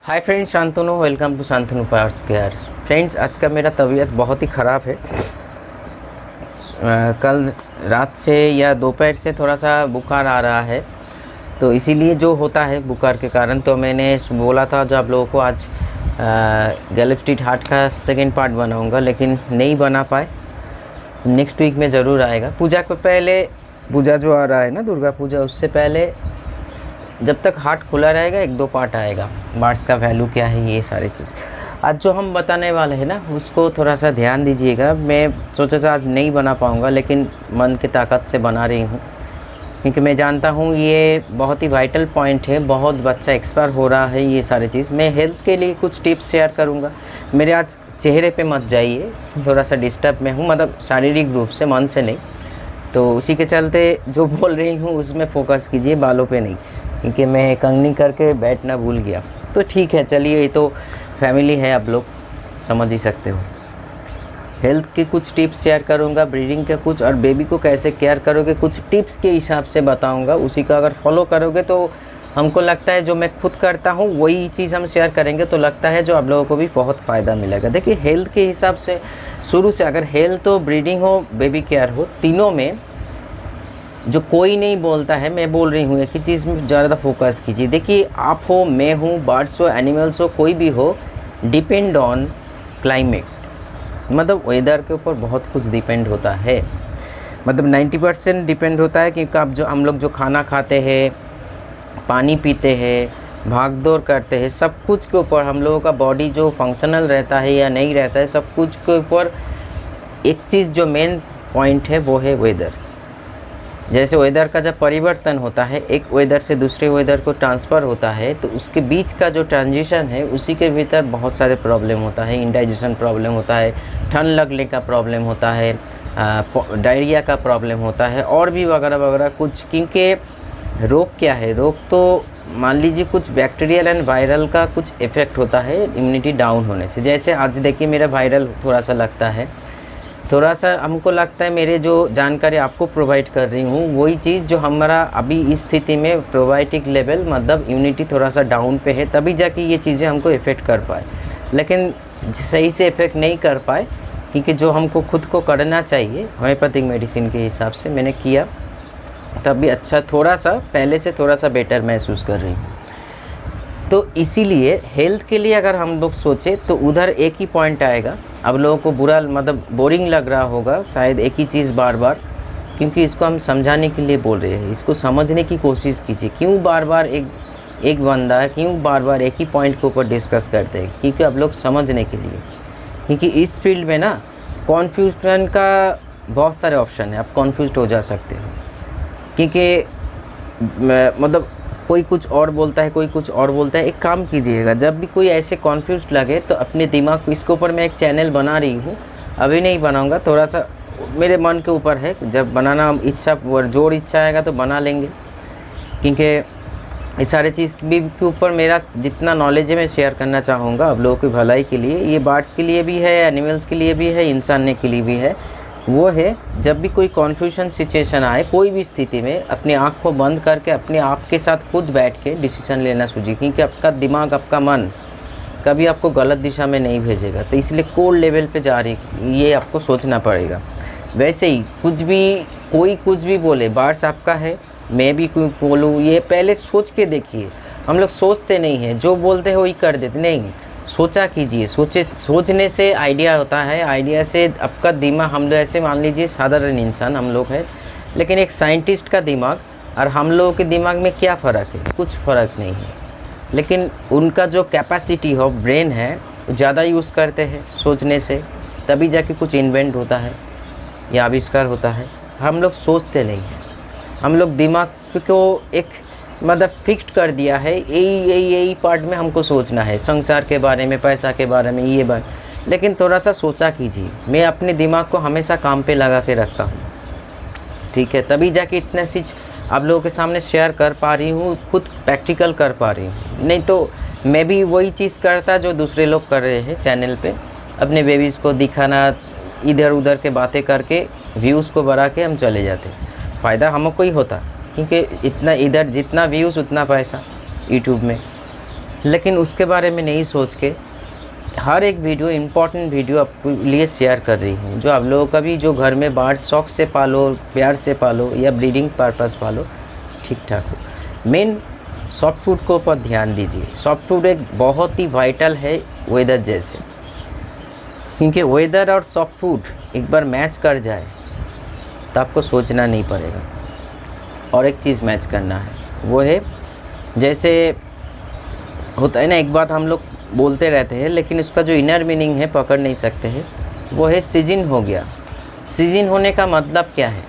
Hi friends, Shantanu. Welcome to Shantanu parts care. Friends, आज का मेरा तबीयत बहुत ही ख़राब है। कल रात से या दोपहर से थोड़ा सा बुखार आ रहा है, तो इसीलिए जो होता है बुखार के कारण, तो मैंने बोला था जो आप लोगों को आज गैलेप स्ट्रीट हार्ट का सेकेंड पार्ट बनाऊंगा, लेकिन नहीं बना पाए। नेक्स्ट वीक में ज़रूर आएगा। पूजा के पहले, पूजा जो आ रहा है ना, दुर्गा पूजा, उससे पहले जब तक हार्ट खुला रहेगा 1-2 पार्ट आएगा। पार्ट्स का वैल्यू क्या है, ये सारी चीज़ आज जो हम बताने वाले हैं ना, उसको थोड़ा सा ध्यान दीजिएगा। मैं सोचा था आज नहीं बना पाऊँगा, लेकिन मन की ताकत से बना रही हूँ, क्योंकि मैं जानता हूँ ये बहुत ही वाइटल पॉइंट है। बहुत बच्चा एक्सपायर हो रहा है, ये सारी चीज़। मैं हेल्थ के लिए कुछ टिप्स शेयर करूँगा। मेरे आज चेहरे पे मत जाइए, थोड़ा सा डिस्टर्ब में हूँ, मतलब शारीरिक रूप से, मन से नहीं। तो उसी के चलते जो बोल रही हूँ उसमें फ़ोकस कीजिए, बालों पे नहीं, क्योंकि मैं कंघनी करके बैठना भूल गया। तो ठीक है, चलिए, ये तो फैमिली है, आप लोग समझ ही सकते हो। हेल्थ के कुछ टिप्स शेयर करूंगा, ब्रीडिंग के कुछ, और बेबी को कैसे केयर करोगे कुछ टिप्स के हिसाब से बताऊंगा। उसी का अगर फॉलो करोगे तो हमको लगता है जो मैं खुद करता हूँ वही चीज़ हम शेयर करेंगे, तो लगता है जो आप लोगों को भी बहुत फ़ायदा मिलेगा। देखिए, हेल्थ के हिसाब से शुरू से, अगर हेल्थ हो, ब्रीडिंग हो, बेबी केयर हो, तीनों में जो कोई नहीं बोलता है, मैं बोल रही हूँ, एक ही चीज़ में ज़्यादा फोकस कीजिए। देखिए, आप हो, मैं हूँ, बर्ड्स हो, एनिमल्स हो, कोई भी हो, डिपेंड ऑन क्लाइमेट, मतलब वेदर के ऊपर बहुत कुछ डिपेंड होता है। मतलब 90% डिपेंड होता है, क्योंकि आप जो, हम लोग जो खाना खाते हैं, पानी पीते हैं, भाग दौड़ करते हैं, सब कुछ के ऊपर हम लोगों का बॉडी जो फंक्शनल रहता है या नहीं रहता है, सब कुछ के ऊपर एक चीज़ जो मेन पॉइंट है वो है वेदर। जैसे वेदर का जब परिवर्तन होता है, एक वेदर से दूसरे वेदर को ट्रांसफ़र होता है, तो उसके बीच का जो ट्रांजिशन है, उसी के भीतर बहुत सारे प्रॉब्लम होता है। इंडाइजेशन प्रॉब्लम होता है, ठंड लगने का प्रॉब्लम होता है, डायरिया का प्रॉब्लम होता है, और भी वगैरह वगैरह कुछ। क्योंकि रोग क्या है, रोग तो मान लीजिए कुछ बैक्टीरियल एंड वायरल का कुछ इफ़ेक्ट होता है इम्यूनिटी डाउन होने से। जैसे आज देखिए, मेरा वायरल थोड़ा सा लगता है, थोड़ा सा हमको लगता है, मेरे जो जानकारी आपको प्रोवाइड कर रही हूँ वही चीज़ जो हमारा अभी इस स्थिति में प्रोबायोटिक लेवल, मतलब इम्यूनिटी थोड़ा सा डाउन पे है, तभी जाके ये चीज़ें हमको इफ़ेक्ट कर पाए। लेकिन सही से इफ़ेक्ट नहीं कर पाए, क्योंकि जो हमको खुद को करना चाहिए होम्योपैथिक मेडिसिन के हिसाब से मैंने किया, तभी अच्छा, थोड़ा सा पहले से थोड़ा सा बेटर महसूस कर रही हूँ। तो इसीलिए हेल्थ के लिए अगर हम लोग सोचें तो उधर एक ही पॉइंट आएगा। अब लोगों को बुरा, मतलब बोरिंग लग रहा होगा शायद एक ही चीज़ बार बार, क्योंकि इसको हम समझाने के लिए बोल रहे हैं। इसको समझने की कोशिश कीजिए, क्यों बार बार एक बंदा क्यों बार बार एक ही पॉइंट के ऊपर डिस्कस करते हैं, क्योंकि आप लोग समझने के लिए। क्योंकि इस फील्ड में ना कॉन्फ्यूजन का बहुत सारे ऑप्शन है, आप कॉन्फ्यूज हो जा सकते हो। क्योंकि मतलब कोई कुछ और बोलता है, कोई कुछ और बोलता है। एक काम कीजिएगा, जब भी कोई ऐसे कॉन्फ्यूज लगे तो अपने दिमाग को, इसके ऊपर मैं एक चैनल बना रही हूँ, अभी नहीं बनाऊँगा, थोड़ा सा मेरे मन के ऊपर है। जब बनाना इच्छा, जोर इच्छा आएगा तो बना लेंगे। क्योंकि इस सारे चीज़ भी के ऊपर मेरा जितना नॉलेज है मैं शेयर करना चाहूँगा आप लोगों की भलाई के लिए। ये बर्ड्स के लिए भी है, एनिमल्स के लिए भी है, इंसान के लिए भी है। वो है, जब भी कोई कॉन्फ्यूजन सिचुएशन आए कोई भी स्थिति में, अपनी आँख को बंद करके अपने आप के साथ खुद बैठ के डिसीजन लेना सूझिए। क्योंकि आपका दिमाग, आपका मन कभी आपको गलत दिशा में नहीं भेजेगा। तो इसलिए कोर लेवल पे जा रही, ये आपको सोचना पड़ेगा। वैसे ही कुछ भी, कोई कुछ भी बोले, बर्ड्स आपका है, मैं भी कोई बोलूँ, ये पहले सोच के देखिए। हम लोग सोचते नहीं हैं, जो बोलते हैं वही कर देते। नहीं, सोचा कीजिए। सोचने से आइडिया होता है, आइडिया से आपका दिमाग, हम लोग ऐसे मान लीजिए साधारण इंसान हम लोग हैं, लेकिन एक साइंटिस्ट का दिमाग और हम लोगों के दिमाग में क्या फ़र्क है? कुछ फ़र्क नहीं है। लेकिन उनका जो कैपेसिटी हो, ब्रेन है, ज़्यादा यूज़ करते हैं सोचने से, तभी जाके कुछ इन्वेंट होता है या आविष्कार होता है। हम लोग सोचते नहीं हैं। हम लोग दिमाग को एक, मतलब फिक्स्ड कर दिया है, यही पार्ट में हमको सोचना है, संसार के बारे में, पैसा के बारे में, ये बात। लेकिन थोड़ा सा सोचा कीजिए। मैं अपने दिमाग को हमेशा काम पे लगा के रखता हूँ, ठीक है, तभी जाके इतने चीज़ आप लोगों के सामने शेयर कर पा रही हूँ, खुद प्रैक्टिकल कर पा रही हूँ। नहीं तो मैं भी वही चीज़ करता जो दूसरे लोग कर रहे हैं चैनल पे, अपने बेबीज़ को दिखाना, इधर उधर के बातें करके व्यूज़ को बढ़ा के हम चले जाते। फ़ायदा हमको ही होता, क्योंकि इतना, इधर जितना व्यूज़ उतना पैसा यूट्यूब में। लेकिन उसके बारे में नहीं सोच के हर एक वीडियो इम्पॉर्टेंट वीडियो आपके लिए शेयर कर रही हूँ, जो आप लोगों का भी जो घर में बाढ़ शौक से पालो, प्यार से पालो या ब्रीडिंग पर्पस पालो, ठीक ठाक हो। मेन सॉफ्ट फूड के ऊपर ध्यान दीजिए। सॉफ्ट फूड एक बहुत ही वाइटल है वेदर जैसे, क्योंकि वेदर और सॉफ्ट फूड एक बार मैच कर जाए तो आपको सोचना नहीं पड़ेगा। और एक चीज़ मैच करना है, वो है जैसे होता है ना, एक बात हम लोग बोलते रहते हैं लेकिन उसका जो इनर मीनिंग है पकड़ नहीं सकते हैं, वो है सीजन हो गया। सीजन होने का मतलब क्या है?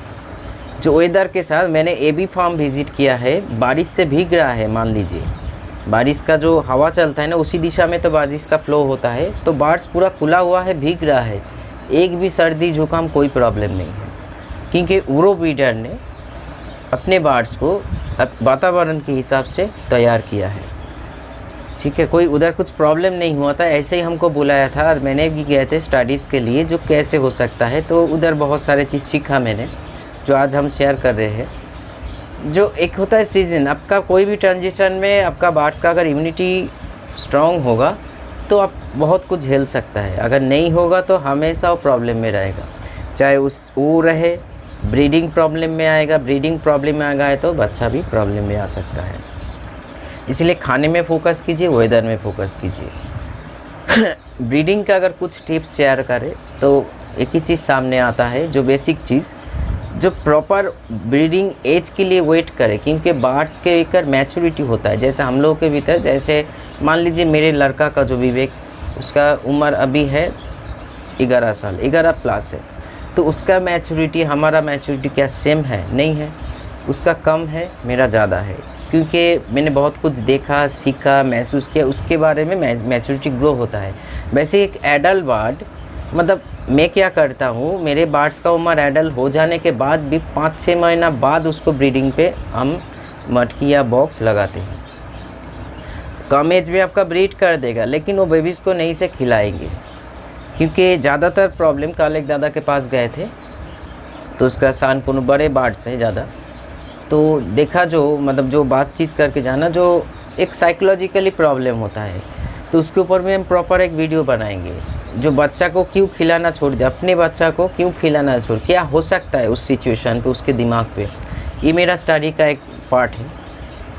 जो वेदर के साथ मैंने एबी फार्म विज़िट किया है, बारिश से भीग रहा है, मान लीजिए बारिश का जो हवा चलता है ना उसी दिशा में तो बारिश का फ्लो होता है, तो बार्ड्स पूरा खुला हुआ है, भीग रहा है, एक भी सर्दी जुकाम कोई प्रॉब्लम नहीं है, क्योंकि यूरो ब्रीडर ने अपने बार्ड्स को वातावरण के हिसाब से तैयार किया है। ठीक है, कोई उधर कुछ प्रॉब्लम नहीं हुआ था, ऐसे ही हमको बुलाया था और मैंने भी गए थे स्टडीज़ के लिए जो कैसे हो सकता है, तो उधर बहुत सारे चीज़ सीखा मैंने, जो आज हम शेयर कर रहे हैं। जो एक होता है सीज़न, आपका कोई भी ट्रांजिशन में आपका बार्ड्स का अगर इम्यूनिटी स्ट्रॉन्ग होगा तो आप बहुत कुछ झेल सकता है, अगर नहीं होगा तो हमेशा वो प्रॉब्लम में रहेगा, चाहे वो रहे ब्रीडिंग प्रॉब्लम में आएगा, ब्रीडिंग प्रॉब्लम में आ गया तो बच्चा भी प्रॉब्लम में आ सकता है। इसलिए खाने में फोकस कीजिए, वेदर में फोकस कीजिए। ब्रीडिंग का अगर कुछ टिप्स शेयर करें तो एक ही चीज़ सामने आता है, जो बेसिक चीज़, जो प्रॉपर ब्रीडिंग एज के लिए वेट करे, क्योंकि बार्ड्स के एक मैच्योरिटी होता है। जैसे हम लोगों के भीतर, जैसे मान लीजिए मेरे लड़का का जो विवेक, उसका उम्र अभी है 11 साल, 11 प्लस है, तो उसका मैच्योरिटी हमारा मैच्योरिटी क्या सेम है? नहीं है, उसका कम है, मेरा ज़्यादा है, क्योंकि मैंने बहुत कुछ देखा, सीखा, महसूस किया, उसके बारे में मैच्योरिटी ग्रो होता है। वैसे एक एडल्ट बार्ड, मतलब मैं क्या करता हूँ, मेरे बार्ड्स का उम्र एडल्ट हो जाने के बाद भी 5-6 महीना बाद उसको ब्रीडिंग पे हम मटकी या बॉक्स लगाते हैं। कम एज में आपका ब्रीड कर देगा, लेकिन वो बेबीज़ को नहीं से खिलाएंगे, क्योंकि ज़्यादातर प्रॉब्लम, कल एक दादा के पास गए थे तो उसका सान को बड़े बार्ड्स हैं ज़्यादा, तो देखा जो मतलब जो बातचीत करके जाना, जो एक साइकोलॉजिकली प्रॉब्लम होता है, तो उसके ऊपर में हम प्रॉपर एक वीडियो बनाएंगे। जो बच्चा को क्यों खिलाना छोड़ दे, अपने बच्चा को क्यों खिलाना छोड़, क्या हो सकता है उस सिचुएशन पे उसके दिमाग पे, ये मेरा स्टडी का एक पार्ट है।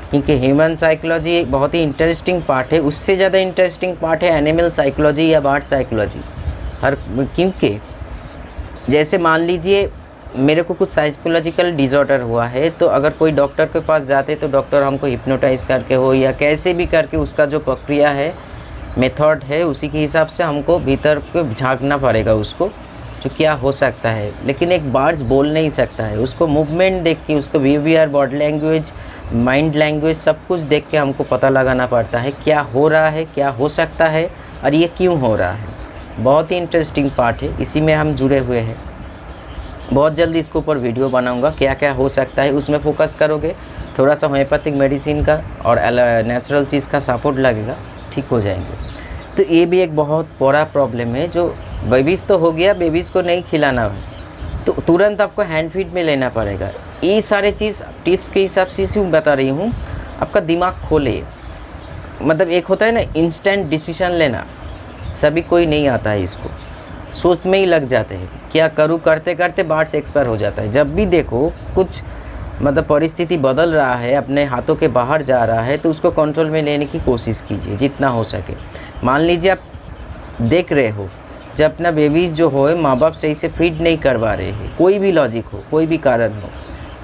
क्योंकि ह्यूमन साइकोलॉजी एक बहुत ही इंटरेस्टिंग पार्ट है, उससे ज़्यादा इंटरेस्टिंग पार्ट है एनिमल साइकोलॉजी या बर्ड साइकोलॉजी। क्योंकि जैसे मान लीजिए मेरे को कुछ साइकोलॉजिकल डिसऑर्डर हुआ है, तो अगर कोई डॉक्टर के पास जाते तो डॉक्टर हमको हिप्नोटाइज करके हो या कैसे भी करके, उसका जो प्रक्रिया है, मेथड है, उसी के हिसाब से हमको भीतर को झांकना पड़ेगा उसको, जो क्या हो सकता है। लेकिन एक बार्ड्स बोल नहीं सकता है, उसको मूवमेंट देख के, उसको behaviour, body language, mind language, सब कुछ देख के हमको पता लगाना पड़ता है क्या हो रहा है, क्या हो सकता है और ये क्यों हो रहा है। बहुत ही इंटरेस्टिंग पार्ट है, इसी में हम जुड़े हुए हैं। बहुत जल्दी इसके ऊपर वीडियो बनाऊंगा, क्या क्या हो सकता है, उसमें फोकस करोगे, थोड़ा सा होम्योपैथिक मेडिसिन का और नेचुरल चीज़ का सपोर्ट लगेगा, ठीक हो जाएंगे। तो ये भी एक बहुत बड़ा प्रॉब्लम है, जो बेबीज़ तो हो गया, बेबीज़ को नहीं खिलाना है तो तुरंत आपको हैंड फीड में लेना पड़ेगा। ये सारे चीज़ टिप्स के हिसाब से क्यों बता रही हूँ, आपका दिमाग खोले। मतलब एक होता है ना इंस्टेंट डिसीजन लेना, सभी कोई नहीं आता है, इसको सोच में ही लग जाते हैं, क्या करूँ, करते करते बाढ़ से एक्सपायर हो जाता है। जब भी देखो कुछ मतलब परिस्थिति बदल रहा है, अपने हाथों के बाहर जा रहा है, तो उसको कंट्रोल में लेने की कोशिश कीजिए जितना हो सके। मान लीजिए आप देख रहे हो जब अपना बेबीज़ जो हो माँ बाप सही से फीड नहीं करवा रहे हैं, कोई भी लॉजिक हो, कोई भी कारण हो,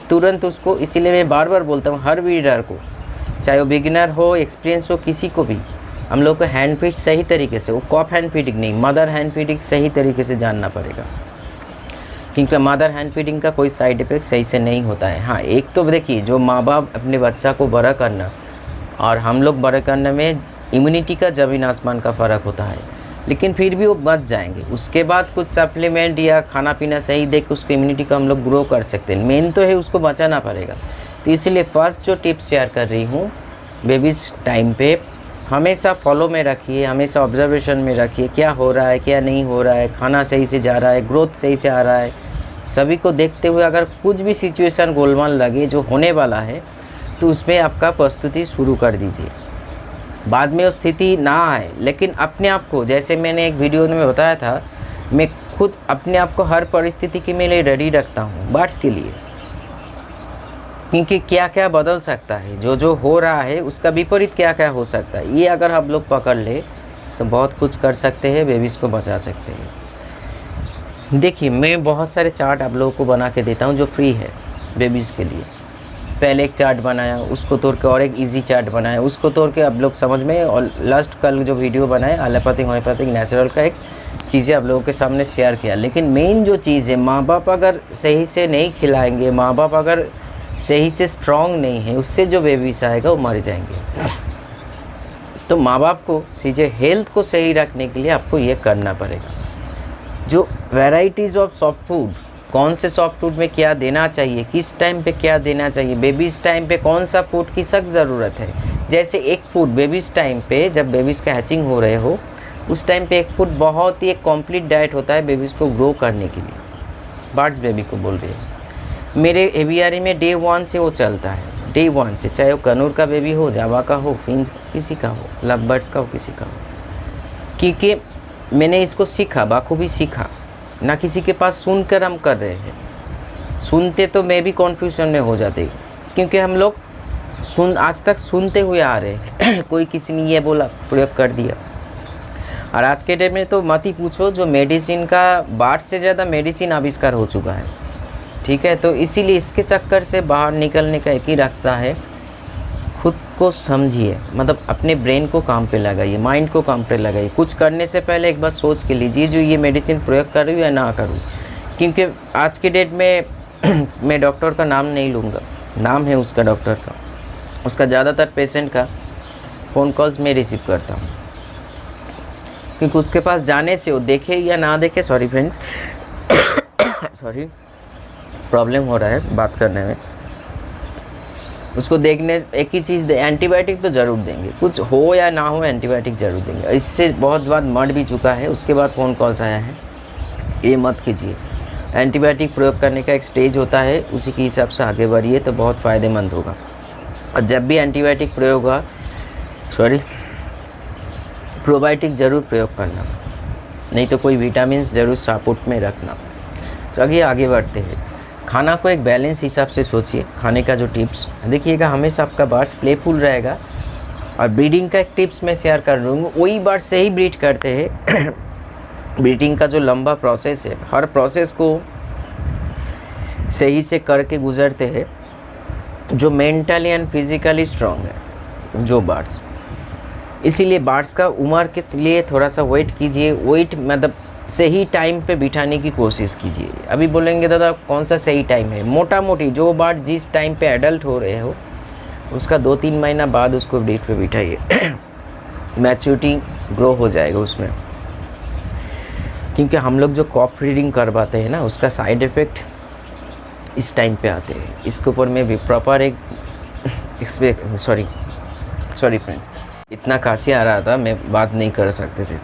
तुरंत उसको, इसीलिए मैं बार बार बोलता हूँ हर ब्रीडर को, चाहे वो बिगिनर हो, एक्सपीरियंस हो, किसी को भी हम लोग को हैंड फीड सही तरीके से, वो कॉफ हैंड फीडिंग नहीं, मदर हैंड फीडिंग सही तरीके से जानना पड़ेगा, क्योंकि मदर हैंड फीडिंग का कोई साइड इफ़ेक्ट सही से नहीं होता है। हाँ, एक तो देखिए, जो माँ बाप अपने बच्चा को बड़ा करना और हम लोग बड़े करने में इम्यूनिटी का ज़मीन आसमान का फ़र्क होता है, लेकिन फिर भी वो बच जाएंगे। उसके बाद कुछ सप्लीमेंट या खाना पीना सही दे के उसको इम्यूनिटी को हम लोग ग्रो कर सकते हैं। मेन तो है उसको बचाना पड़ेगा। तो इसलिए फर्स्ट जो टिप्स शेयर कर रही हूँ, बेबीज़ टाइम पे हमेशा फॉलो में रखिए, हमेशा ऑब्जर्वेशन में रखिए, क्या हो रहा है, क्या नहीं हो रहा है, खाना सही से जा रहा है, ग्रोथ सही से आ रहा है, सभी को देखते हुए अगर कुछ भी सिचुएशन गोलमाल लगे जो होने वाला है, तो उसमें आपका प्रस्तुति शुरू कर दीजिए। बाद में वो स्थिति ना आए, लेकिन अपने आप को, जैसे मैंने एक वीडियो में बताया था, मैं खुद अपने आप को हर परिस्थिति के लिए रेडी रखता हूँ बर्ड्स के लिए, क्योंकि क्या क्या बदल सकता है, जो जो हो रहा है उसका विपरीत क्या क्या हो सकता है, ये अगर हम लोग पकड़ ले तो बहुत कुछ कर सकते हैं, बेबीज़ को बचा सकते हैं। देखिए, मैं बहुत सारे चार्ट आप लोगों को बना के देता हूँ जो फ्री है बेबीज़ के लिए। पहले एक चार्ट बनाया, उसको तोड़ के और एक इजी चार्ट बनाया, उसको तोड़ के आप लोग समझ में, और लास्ट कल जो वीडियो बनाया एलोपैथिक होम्योपैथिक नेचुरल का एक चीज़ें आप लोगों के सामने शेयर किया। लेकिन मेन जो चीज़ है, माँ बाप अगर सही से नहीं खिलाएंगे, माँ बाप अगर सही से स्ट्रॉन्ग नहीं है, उससे जो बेबीज आएगा वो मर जाएंगे। तो माँ बाप को चीज़ें हेल्थ को सही रखने के लिए आपको ये करना पड़ेगा। जो वैराइटीज़ ऑफ सॉफ्ट फूड, कौन से सॉफ्ट फूड में क्या देना चाहिए, किस टाइम पे क्या देना चाहिए, बेबीज़ टाइम पे कौन सा फूड की सख्त ज़रूरत है। जैसे एक फूड बेबीज़ टाइम पे, जब बेबीज़ का हैचिंग हो रहे हो उस टाइम पे एक फूड बहुत ही एक कम्प्लीट डाइट होता है बेबीज़ को ग्रो करने के लिए। बर्ड्स बेबी को बोल रहे हैं, मेरे एवियरी में डे 1 से वो चलता है, डे 1 से, चाहे वो कनूर का बेबी हो, जावा का हो, फिंच किसी का हो, लव बर्ड्स का हो, किसी का हो, क्योंकि मैंने इसको सीखा, बाखूबी सीखा, ना किसी के पास सुनकर हम कर रहे हैं। सुनते तो मैं भी कन्फ्यूजन में हो जाते, क्योंकि हम लोग आज तक सुनते हुए आ रहे हैं कोई किसी ने ये बोला, प्रयोग कर दिया। और आज के डेट में तो मत ही पूछो, जो मेडिसिन का बर्ड से ज़्यादा मेडिसिन आविष्कार हो चुका है, ठीक है। तो इसीलिए इसके चक्कर से बाहर निकलने का एक ही रास्ता है, खुद को समझिए, मतलब अपने ब्रेन को काम पे लगाइए, माइंड को काम पे लगाइए। कुछ करने से पहले एक बार सोच के लीजिए, जो ये मेडिसिन प्रयोग करूँ या ना करूँ, क्योंकि आज के डेट में मैं डॉक्टर का नाम नहीं लूँगा, नाम है उसका डॉक्टर का, उसका ज़्यादातर पेशेंट का फ़ोन कॉल्स मैं रिसीव करता हूँ, क्योंकि उसके पास जाने से, वो देखे या ना देखे, सॉरी फ्रेंड्स सॉरी, प्रॉब्लम हो रहा है बात करने में, उसको देखने एक ही चीज़, एंटीबायोटिक तो ज़रूर देंगे, कुछ हो या ना हो एंटीबायोटिक ज़रूर देंगे। इससे बहुत बार मर भी चुका है, उसके बाद फ़ोन कॉल्स आया है, ये मत कीजिए। एंटीबायोटिक प्रयोग करने का एक स्टेज होता है, उसी के हिसाब से आगे बढ़िए तो बहुत फ़ायदेमंद होगा। और जब भी एंटीबायोटिक प्रयोग हुआ, प्रोबायोटिक ज़रूर प्रयोग करना, नहीं तो कोई विटामिन ज़रूर सपोर्ट में रखना। चलिए आगे बढ़ते हैं। खाना को एक बैलेंस हिसाब से सोचिए, खाने का जो टिप्स देखिएगा, हमेशा आपका बर्ड्स प्लेफुल रहेगा। और ब्रीडिंग का एक टिप्स मैं शेयर कर दूँगा, वही बर्ड से ही ब्रीड करते हैं ब्रीडिंग का जो लंबा प्रोसेस है, हर प्रोसेस को सही से करके गुजरते हैं जो मेंटली एंड फिजिकली स्ट्रॉन्ग है जो बर्ड्स। इसीलिए बर्ड्स का उम्र के लिए थोड़ा सा वेट कीजिए, वेट मतलब सही टाइम पे बिठाने की कोशिश कीजिए। अभी बोलेंगे दादा कौन सा सही टाइम है, मोटा मोटी जो बर्ड जिस टाइम पे एडल्ट हो रहे हो उसका 2-3 महीना बाद उसको ब्रीड पे बिठाइए मैच्योरिटी ग्रो हो जाएगा उसमें। क्योंकि हम लोग जो क्रॉप ब्रीडिंग करवाते हैं ना, उसका साइड इफ़ेक्ट इस टाइम पे आते हैं। इसके ऊपर में भी प्रॉपर एक सॉरी फ्रेंड, इतना खांसी आ रहा था, मैं बात नहीं कर सकते थे।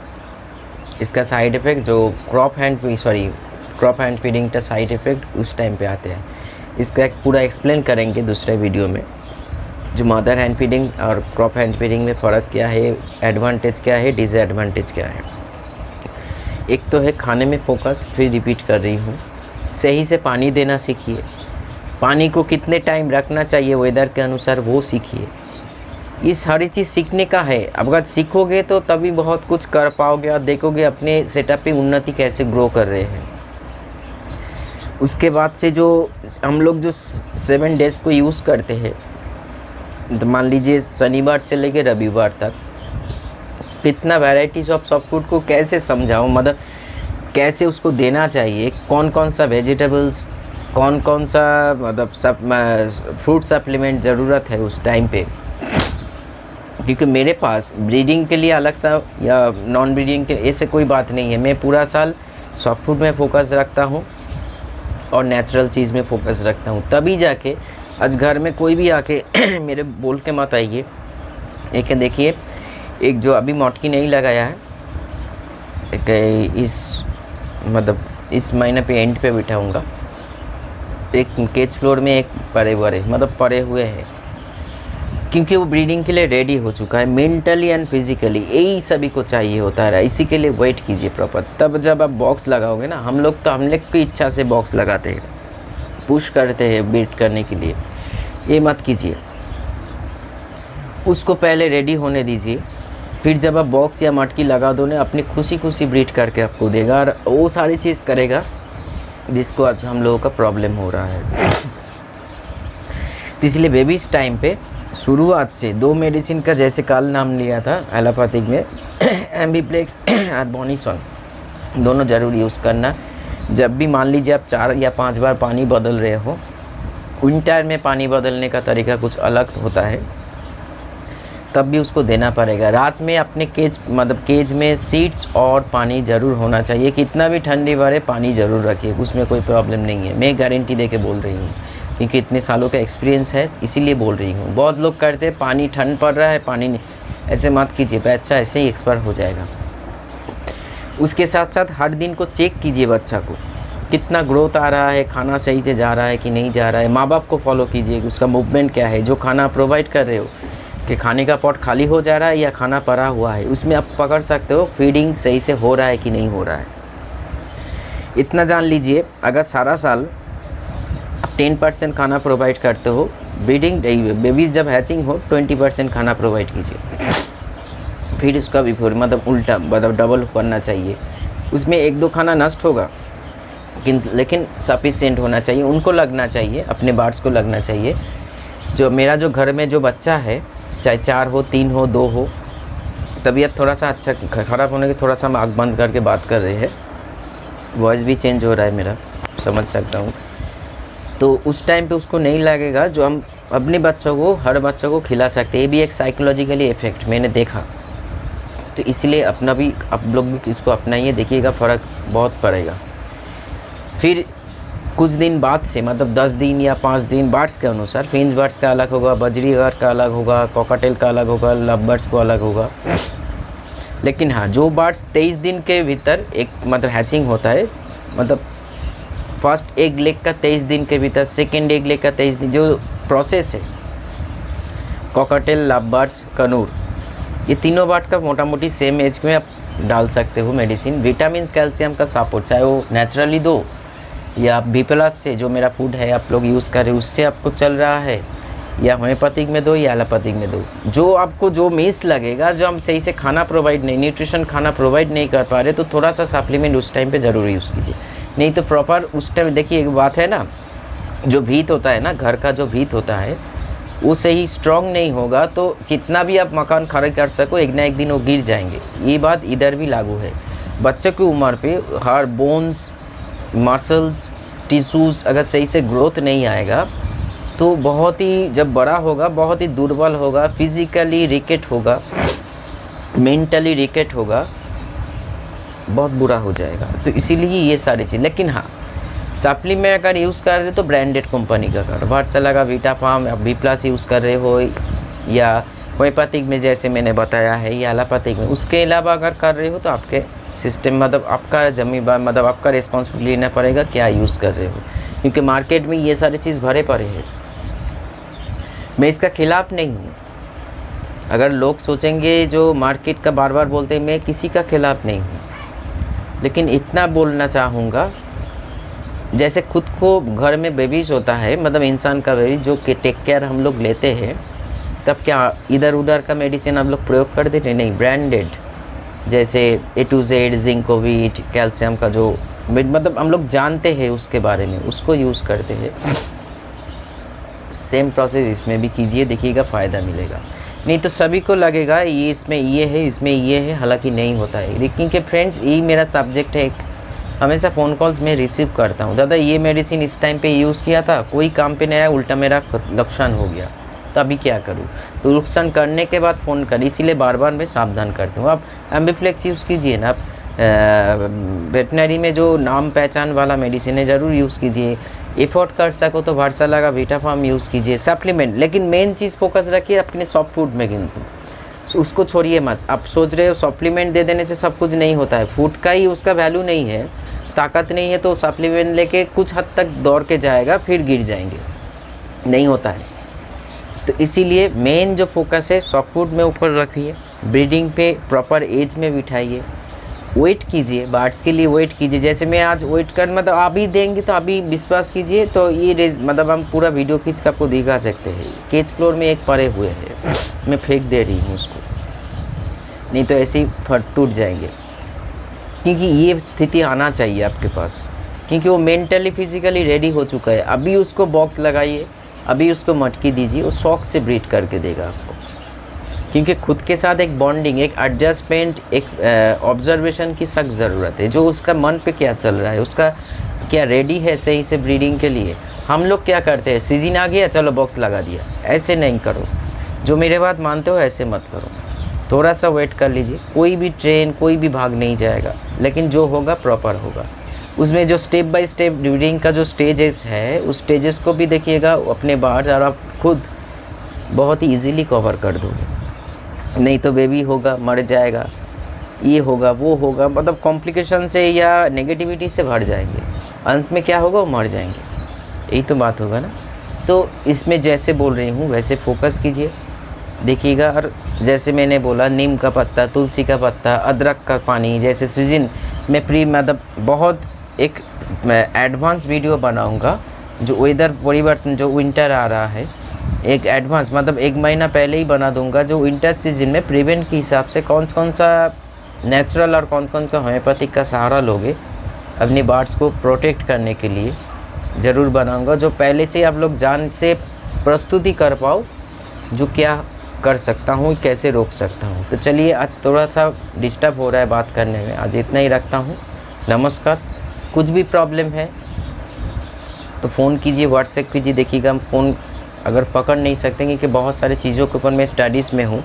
इसका साइड इफ़ेक्ट जो क्रॉप हैंड फीडिंग का साइड इफ़ेक्ट उस टाइम पे आते हैं। इसका एक पूरा एक्सप्लेन करेंगे दूसरे वीडियो में, जो मदर हैंड फीडिंग और क्रॉप हैंड फीडिंग में फ़र्क क्या है, एडवांटेज क्या है, डिसएडवांटेज क्या है। एक तो है खाने में फोकस, फिर रिपीट कर रही हूँ, सही से पानी देना सीखिए, पानी को कितने टाइम रखना चाहिए वेदर के अनुसार वो सीखिए। इस हर चीज़ सीखने का है। अब अगर सीखोगे तो तभी बहुत कुछ कर पाओगे और देखोगे अपने सेटअप पे उन्नति कैसे ग्रो कर रहे हैं। उसके बाद से जो हम लोग जो 7 डेज़ को यूज़ करते हैं, तो मान लीजिए शनिवार से लेकर रविवार तक, कितना वैराइटीज़ ऑफ सॉफ्ट फूड को कैसे समझाऊँ, मतलब कैसे उसको देना चाहिए, कौन कौन सा वेजिटेबल्स, कौन कौन सा मतलब सब फ्रूट सप्लीमेंट ज़रूरत है उस टाइम पे। क्योंकि मेरे पास ब्रीडिंग के लिए अलग सा या नॉन ब्रीडिंग के ऐसे कोई बात नहीं है। मैं पूरा साल सॉफ्ट फूड में फ़ोकस रखता हूँ और नेचुरल चीज़ में फ़ोकस रखता हूँ, तभी जाके आज घर में कोई भी आके मेरे बोल के मत आइए। एक देखिए, एक जो अभी मोटकी नहीं लगाया है, एक इस महीने पे एंड पे बिठाऊँगा, एक केज फ्लोर में एक पड़े हुए हैं, क्योंकि वो ब्रीडिंग के लिए रेडी हो चुका है, मेंटली एंड फिजिकली, यही सभी को चाहिए होता है। इसी के लिए वेट कीजिए प्रॉपर, तब जब आप बॉक्स लगाओगे ना, हम लोग की इच्छा से बॉक्स लगाते हैं, पुश करते हैं ब्रीड करने के लिए, ये मत कीजिए। उसको पहले रेडी होने दीजिए, फिर जब आप बॉक्स या मटकी लगा दो ना, अपनी खुशी खुशी ब्रीड करके आपको देगा, और वो सारी चीज़ करेगा जिसको आज हम लोगों का प्रॉब्लम हो रहा है। तो इसलिए बेबीज टाइम पे शुरुआत से 2 मेडिसिन का, जैसे कल नाम लिया था एलोपैथिक में एम्बिप्लेक्स और बोनिसॉन, दोनों ज़रूर यूज़ करना। जब भी मान लीजिए आप 4 या 5 बार पानी बदल रहे हो, विंटर में पानी बदलने का तरीका कुछ अलग होता है, तब भी उसको देना पड़ेगा। रात में अपने केज में सीड्स और पानी ज़रूर होना चाहिए, कितना भी ठंडी बारे पानी ज़रूर रखिए, उसमें कोई प्रॉब्लम नहीं है। मैं गारंटी दे के बोल रही हूँ, क्योंकि इतने सालों का एक्सपीरियंस है, इसीलिए बोल रही हूँ। बहुत लोग करते हैं पानी ठंड पड़ रहा है पानी नहीं, ऐसे मत कीजिए, बच्चा ऐसे ही एक्सपायर हो जाएगा। उसके साथ साथ हर दिन को चेक कीजिए बच्चा को कितना ग्रोथ आ रहा है, खाना सही से जा रहा है कि नहीं जा रहा है। माँ बाप को फॉलो कीजिए कि उसका मूवमेंट क्या है, जो खाना प्रोवाइड कर रहे हो कि खाने का पॉट खाली हो जा रहा है या खाना पड़ा हुआ है, उसमें आप पकड़ सकते हो फीडिंग सही से हो रहा है कि नहीं हो रहा है। इतना जान लीजिए, अगर सारा साल 10% खाना प्रोवाइड करते हो, ब्रीडिंग बेबीज जब हैचिंग हो 20% खाना प्रोवाइड कीजिए, फिर उसका बिफोर उल्टा डबल करना चाहिए। उसमें 1-2 खाना नष्ट होगा, लेकिन सफिशिएंट होना चाहिए, उनको लगना चाहिए, अपने बर्ड्स को लगना चाहिए। जो मेरा जो घर में जो बच्चा है, चाहे 4 हो 3 हो 2 हो, तबीयत थोड़ा सा अच्छा ख़राब होने के थोड़ा सा हम आँख बंद करके बात कर रहे हैं, वॉइस भी चेंज हो रहा है मेरा, समझ सकता हूँ। तो उस टाइम पे उसको नहीं लगेगा जो हम अपने बच्चों को, हर बच्चों को खिला सकते हैं। ये भी एक साइकोलॉजिकली इफ़ेक्ट मैंने देखा, तो इसलिए अपना भी आप लोग भी इसको अपनाइए, देखिएगा फ़र्क बहुत पड़ेगा। फिर कुछ दिन बाद से 10 दिन या 5 दिन बर्ड्स के अनुसार, फिंच बर्ड्स का अलग होगा, बजरीगर का अलग होगा, कॉकटेल का अलग होगा, लव बर्ड्स को अलग होगा। लेकिन हाँ, जो बर्ड्स 23 दिन के भीतर एक हैचिंग होता है, फर्स्ट एग लेग का 23 दिन के भीतर, सेकेंड एग लेग का 23 दिन, जो प्रोसेस है, कॉकटेल, लव बर्ड्स, कनूर, ये तीनों बर्ड का मोटा मोटी सेम एज में आप डाल सकते हो मेडिसिन। विटामिन कैल्शियम का सपोर्ट चाहे वो नेचुरली दो या आप B+ से, जो मेरा फूड है आप लोग यूज़ कर रहे हो, उससे आपको चल रहा है, या होम्योपैथिक में दो या एलोपैथिक में दो, जो आपको जो मिस लगेगा, जो हम सही से खाना प्रोवाइड नहीं, न्यूट्रिशन खाना प्रोवाइड नहीं कर पा रहे, तो थोड़ा सा सप्लीमेंट उस टाइम पे ज़रूर यूज़ कीजिए। नहीं तो प्रॉपर उस टाइम, देखिए एक बात है ना, जो भीत होता है ना, घर का जो भीत होता है, वो सही स्ट्रॉन्ग नहीं होगा तो जितना भी आप मकान खड़े कर सको, एक ना एक दिन वो गिर जाएंगे। ये बात इधर भी लागू है। बच्चे की उम्र पे हर बोन्स, मसल्स, टिश्यूज़ अगर सही से ग्रोथ नहीं आएगा तो बहुत ही, जब बड़ा होगा बहुत ही दुर्बल होगा, फिज़िकली रिकेट होगा, मेंटली रिकेट होगा, बहुत बुरा हो जाएगा। तो इसीलिए ये सारी चीज़। लेकिन हाँ, सप्लीमेंट अगर यूज़ कर रहे हो तो ब्रांडेड कंपनी का कर, वर्सला का, वीटाफार्म, B+ यूज़ कर रहे हो, या होम्योपैथिक में जैसे मैंने बताया है, या एलोपैथिक में। उसके अलावा अगर कर रहे हो तो आपके सिस्टम आपका ज़िम्मेदार, आपका रिस्पॉन्सिबिलिटी लेना पड़ेगा क्या यूज़ कर रहे हो, क्योंकि मार्केट में ये सारी चीज़ भरे पड़े हैं। मैं इसका खिलाफ़ नहीं हूँ, अगर लोग सोचेंगे जो मार्केट का बार बार बोलते हैं, मैं किसी का खिलाफ़ नहीं हूँ, लेकिन इतना बोलना चाहूँगा, जैसे खुद को घर में बेबीज होता है, इंसान का बेबी जो कि टेक केयर हम लोग लेते हैं, तब क्या इधर उधर का मेडिसिन हम लोग प्रयोग कर देते नहीं, ब्रांडेड, जैसे A to Z, Zincovit, calcium का जो हम लोग जानते हैं उसके बारे में, उसको यूज़ करते हैं। सेम प्रोसेस इसमें भी कीजिए, देखिएगा फ़ायदा मिलेगा। नहीं तो सभी को लगेगा ये इसमें ये है, इसमें ये है, हालांकि नहीं होता है। लेकिन के फ्रेंड्स, यही मेरा सब्जेक्ट है, हमेशा फ़ोन कॉल्स में रिसीव करता हूँ, दादा ये मेडिसिन इस टाइम पे यूज़ किया था, कोई काम पे नहीं आया, उल्टा मेरा नुकसान हो गया, तो अभी क्या करूँ। तो नुकसान करने के बाद फ़ोन कर, इसीलिए बार बार मैं सावधान करता हूँ। आप एम्बिप्लेक्स यूज़ कीजिए ना, आप वेटनरी में जो नाम पहचान वाला मेडिसिन है ज़रूर यूज़ कीजिए। एफोर्ड कर सको तो वर्सला का वीटाफार्म यूज़ कीजिए, सप्लीमेंट। लेकिन मेन चीज़ फोकस रखिए अपने सॉफ्ट फूड में, किंतु उसको छोड़िए मत। आप सोच रहे हो सप्लीमेंट दे देने से सब कुछ नहीं होता है, फूड का ही उसका वैल्यू नहीं है, ताकत नहीं है, तो सप्लीमेंट लेके कुछ हद तक दौड़ के जाएगा, फिर गिर जाएंगे, नहीं होता है। तो इसीलिए मेन जो फोकस है सॉफ्टवुड में ऊपर रखिए, ब्रीडिंग पे प्रॉपर एज में बिठाइए, वेट कीजिए, बार्ड्स के लिए वेट कीजिए। जैसे मैं आज वेट कर मतलब अभी देंगे तो अभी विश्वास कीजिए, तो ये मतलब हम पूरा वीडियो खींच कर आपको दिखा सकते हैं। केज फ्लोर में एक पड़े हुए हैं, मैं फेंक दे रही हूँ उसको, नहीं तो ऐसे ही टूट जाएंगे। क्योंकि ये स्थिति आना चाहिए आपके पास, क्योंकि वो मेंटली फिजिकली रेडी हो चुका है। अभी उसको बॉक्स लगाइए, अभी उसको मटकी दीजिए, वो शौक से ब्रीड करके देगा आपको। क्योंकि खुद के साथ एक बॉन्डिंग, एक एडजस्टमेंट, एक ऑब्जर्वेशन की सख्त ज़रूरत है। जो उसका मन पे क्या चल रहा है, उसका क्या रेडी है सही से ब्रीडिंग के लिए। हम लोग क्या करते हैं, सीजन आ गया चलो बॉक्स लगा दिया, ऐसे नहीं करो। जो मेरे बात मानते हो ऐसे मत करो, थोड़ा सा वेट कर लीजिए। कोई भी ट्रेन कोई भी भाग नहीं जाएगा, लेकिन जो होगा प्रॉपर होगा। उसमें जो स्टेप बाय स्टेप ब्रीडिंग का जो स्टेजेस है, उस स्टेजेस को भी देखिएगा अपने बाहर, और आप खुद बहुत ही ईजीली कवर कर दोगे। नहीं तो बेबी होगा मर जाएगा, ये होगा वो होगा, मतलब कॉम्प्लिकेशन से या नेगेटिविटी से भर जाएंगे। अंत में क्या होगा, वो मर जाएंगे, यही तो बात होगा ना। तो इसमें जैसे बोल रही हूँ वैसे फोकस कीजिए, देखिएगा। और जैसे मैंने बोला, नीम का पत्ता, तुलसी का पत्ता, अदरक का पानी, जैसे सीजन में मतलब बहुत एक एडवांस वीडियो बनाऊंगा। जो वेदर परिवर्तन, जो विंटर आ रहा है, एक एडवांस मतलब 1 महीना पहले ही बना दूंगा। जो विंटर सीजन में प्रिवेंट के हिसाब से कौन सा नेचुरल और कौन सा होम्योपैथिक का सहारा लोगे अपने बर्ड्स को प्रोटेक्ट करने के लिए, ज़रूर बनाऊंगा। जो पहले से आप लोग जान से प्रस्तुति कर पाओ, जो क्या कर सकता हूँ, कैसे रोक सकता हूँ। तो चलिए, आज थोड़ा सा डिस्टर्ब हो रहा है बात करने में, आज इतना ही रखता हूँ। नमस्कार। कुछ भी प्रॉब्लम है तो फ़ोन कीजिए, व्हाट्सएप कीजिए। देखिएगा, हम फ़ोन अगर पकड़ नहीं सकते क्योंकि बहुत सारी चीज़ों के ऊपर मैं स्टडीज़ में हूँ,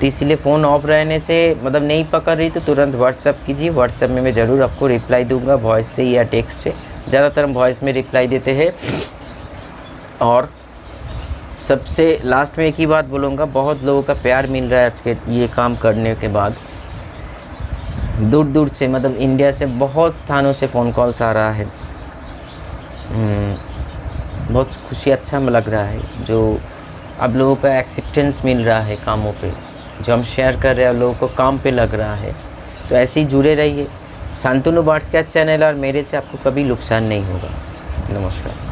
तो इसीलिए फ़ोन ऑफ रहने से मतलब नहीं पकड़ रही तो तुरंत व्हाट्सएप कीजिए। व्हाट्सएप में मैं ज़रूर आपको रिप्लाई दूंगा, वॉइस से या टेक्स्ट से। ज़्यादातर हम वॉइस में रिप्लाई देते हैं। और सबसे लास्ट में एक ही बात बोलूँगा, बहुत लोगों का प्यार मिल रहा है आज के ये काम करने के बाद। दूर दूर से, मतलब इंडिया से बहुत स्थानों से फ़ोन कॉल्स आ रहा है। बहुत खुशी, अच्छा लग रहा है। जो अब लोगों का एक्सेप्टेंस मिल रहा है कामों पे, जो हम शेयर कर रहे हैं लोगों को काम पे लग रहा है। तो ऐसे ही जुड़े रहिए। शांतनु बर्ड्स कैच चैनल और मेरे से आपको कभी नुकसान नहीं होगा। नमस्कार।